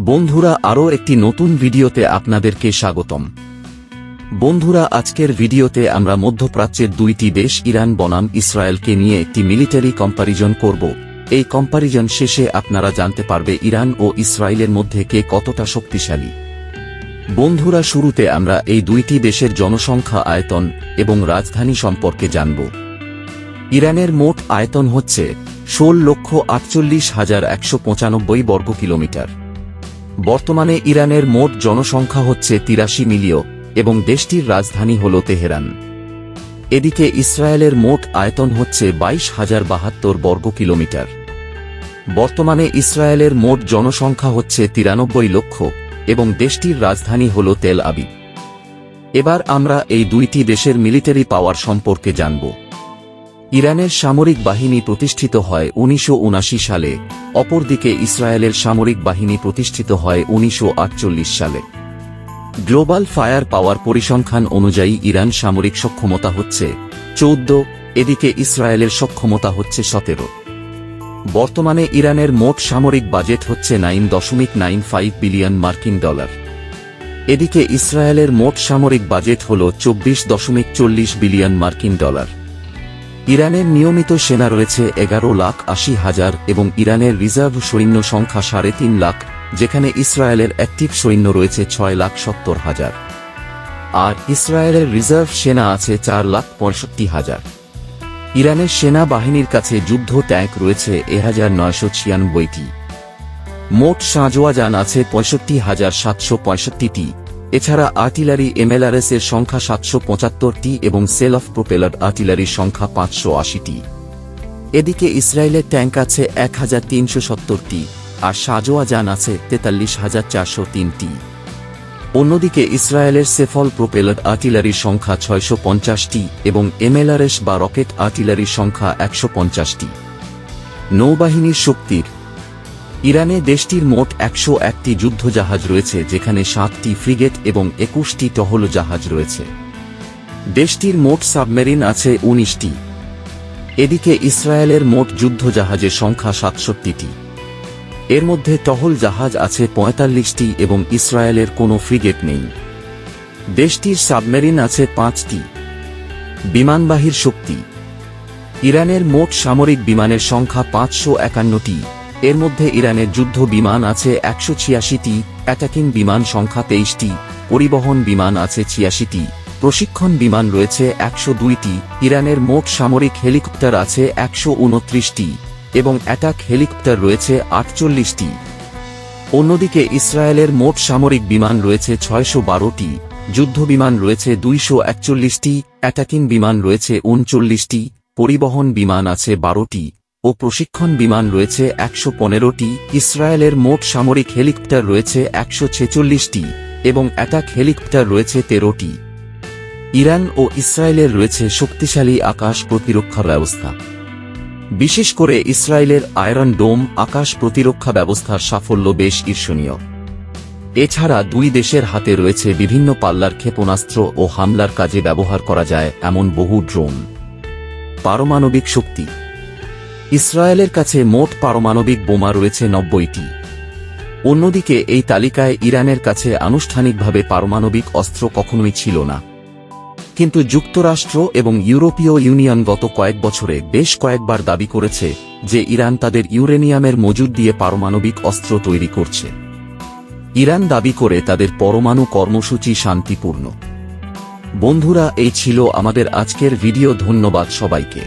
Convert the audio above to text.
বন্ধুরা, আরও একটি নতুন ভিডিওতে আপনাদেরকে স্বাগতম। বন্ধুরা, আজকের ভিডিওতে আমরা মধ্যপ্রাচ্যের দুইটি দেশ ইরান বনাম ইসরায়েলকে নিয়ে একটি মিলিটারি কম্প্যারিজন করব। এই কম্প্যারিজন শেষে আপনারা জানতে পারবে ইরান ও ইসরায়েলের মধ্যে কে কতটা শক্তিশালী। বন্ধুরা, শুরুতে আমরা এই দুইটি দেশের জনসংখ্যা, আয়তন এবং রাজধানী সম্পর্কে জানব। ইরানের মোট আয়তন হচ্ছে 16,48,195 বর্গ কিলোমিটার। বর্তমানে ইরানের মোট জনসংখ্যা হচ্ছে 83 মিলিয়ন এবং দেশটির রাজধানী হল তেহরান। এদিকে ইসরায়েলের মোট আয়তন হচ্ছে 22,072 বর্গ কিলোমিটার। বর্তমানে ইসরায়েলের মোট জনসংখ্যা হচ্ছে 93 লক্ষ এবং দেশটির রাজধানী হল তেল আবিব। এবার আমরা এই দুইটি দেশের মিলিটারি পাওয়ার সম্পর্কে জানব। ইরানের সামরিক বাহিনী প্রতিষ্ঠিত হয় 1979 সালে, অপরদিকে ইসরায়েলের সামরিক বাহিনী প্রতিষ্ঠিত হয় 1948 সালে। গ্লোবাল ফায়ার পাওয়ার পরিসংখ্যান অনুযায়ী ইরান সামরিক সক্ষমতা হচ্ছে 14, এদিকে ইসরায়েলের সক্ষমতা হচ্ছে 17। বর্তমানে ইরানের মোট সামরিক বাজেট হচ্ছে $9.95 বিলিয়ন মার্কিন ডলার। এদিকে ইসরায়েলের মোট সামরিক বাজেট হল $24.40 বিলিয়ন মার্কিন ডলার। ইরানের নিয়মিত সেনা রয়েছে 11,80,000 এবং ইরানের রিজার্ভ সৈন্য সংখ্যা 3.5 লাখ, যেখানে ইসরায়েলের অ্যাক্টিভ সৈন্য রয়েছে 6,70,000 আর ইসরায়েলের রিজার্ভ সেনা আছে 4,65,000। ইরানের সেনা বাহিনীর কাছে যুদ্ধ ট্যাঙ্ক রয়েছে 1996টি। মোট সাঁজোয়া যান আছে 65,765টি। এছাড়া আর্টিলারি MLRS এর সংখ্যা 775টি এবং সেল অফ প্রোপেলার আর্টিলারির সংখ্যা 580টি। এদিকে ইসরায়েলের ট্যাঙ্ক আছে 1,370টি আর সাঁজোয়া যান আছে 43,403টি। অন্যদিকে ইসরায়েলের সেফল প্রোপেলার আর্টিলারির সংখ্যা 650টি এবং MLRS বা রকেট আর্টিলারির সংখ্যা 150টি। নৌবাহিনীর শক্তির ইরানে দেশটির মোট 101টি যুদ্ধজাহাজ রয়েছে, যেখানে 7টি ফ্রিগেট এবং 21টি টহল জাহাজ রয়েছে। দেশটির মোট সাবমেরিন আছে 19টি। এদিকে ইসরায়েলের মোট যুদ্ধজাহাজের সংখ্যা 67টি। এর মধ্যে টহল জাহাজ আছে 45টি এবং ইসরায়েলের কোনো ফ্রিগেট নেই। দেশটির সাবমেরিন আছে 5টি। বিমানবাহীর শক্তি ইরানের মোট সামরিক বিমানের সংখ্যা 551টি। এর মধ্যে ইরানের যুদ্ধ বিমান আছে 186টি, অ্যাটাকিং বিমান সংখ্যা 23টি, পরিবহন বিমান আছে 86টি, প্রশিক্ষণ বিমান রয়েছে 102টি। ইরানের মোট সামরিক হেলিকপ্টার আছে 129টি এবং অ্যাটাক হেলিকপ্টার রয়েছে 48টি। অন্যদিকে ইসরায়েলের মোট সামরিক বিমান রয়েছে 612টি, যুদ্ধবিমান রয়েছে 241টি, অ্যাটাকিং বিমান রয়েছে 39টি, পরিবহন বিমান আছে 12টি ও প্রশিক্ষণ বিমান রয়েছে 115টি। ইসরায়েলের মোট সামরিক হেলিকপ্টার রয়েছে 146টি এবং অ্যাটাক হেলিকপ্টার রয়েছে 13টি। ইরান ও ইসরায়েলের রয়েছে শক্তিশালী আকাশ প্রতিরক্ষা ব্যবস্থা। বিশেষ করে ইসরায়েলের আয়রন ডোম আকাশ প্রতিরক্ষা ব্যবস্থার সাফল্য বেশ ঈর্ষণীয়। এছাড়া দুই দেশের হাতে রয়েছে বিভিন্ন পাল্লার ক্ষেপণাস্ত্র ও হামলার কাজে ব্যবহার করা যায় এমন বহু ড্রোন। পারমাণবিক শক্তি ইসরায়েলের কাছে মোট পারমাণবিক বোমা রয়েছে 90টি। অন্যদিকে এই তালিকায় ইরানের কাছে আনুষ্ঠানিকভাবে পারমাণবিক অস্ত্র কখনোই ছিল না, কিন্তু যুক্তরাষ্ট্র এবং ইউরোপীয় ইউনিয়ন গত কয়েক বছরে বেশ কয়েকবার দাবি করেছে যে ইরান তাদের ইউরেনিয়ামের মজুদ দিয়ে পারমাণবিক অস্ত্র তৈরি করছে। ইরান দাবি করে তাদের পরমাণু কর্মসূচি শান্তিপূর্ণ। বন্ধুরা, এই ছিল আমাদের আজকের ভিডিও। ধন্যবাদ সবাইকে।